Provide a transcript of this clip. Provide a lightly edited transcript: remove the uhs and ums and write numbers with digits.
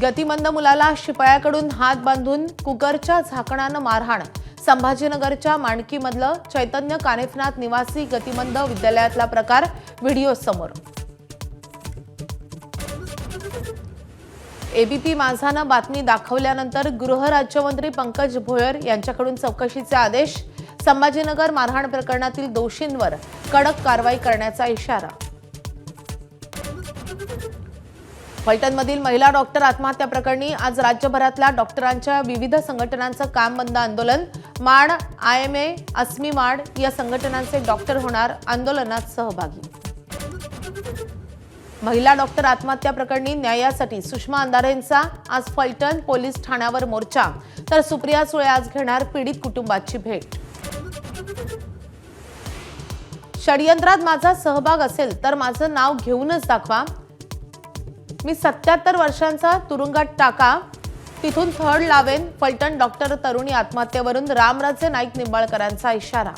गतिमंद मुलाला शिपायाकडून हात बांधून कुकरच्या झाकणानं मारहाण। संभाजीनगरच्या माणकीमधलं चैतन्य कानिफनाथ निवासी गतिमंद विद्यालयातला प्रकार व्हिडिओ समोर। एबीपी माझानं बातमी दाखवल्यानंतर गृहराज्यमंत्री पंकज भोयर यांच्याकडून चौकशीचे आदेश। संभाजीनगर मारहाण प्रकरणातील दोषींवर कडक कारवाई करण्याचा इशारा। फलटणमधील महिला डॉक्टर आत्महत्या प्रकरणी आज राज्यभरातल्या डॉक्टरांच्या विविध संघटनांचं काम बंद आंदोलन। माड, आयएमए, अस्मी माड या संघटनांचे डॉक्टर होणार आंदोलनात सहभागी। महिला डॉक्टर आत्महत्या प्रकरणी न्यायासाठी सुषमा अंधारेंचा आज फलटण पोलीस ठाण्यावर मोर्चा, तर सुप्रिया सुळे आज घेणार पीडित कुटुंबाची भेट। षडयंत्रात माझा सहभाग असेल तर माझं नाव घेऊनच दाखवा। मी 77 वर्षांचा तुरुंगात टाका, तिथून थड लावेन। फलटण डॉक्टर तरुणी आत्महत्येवरून रामराजे नाईक निंबाळकरांचा इशारा।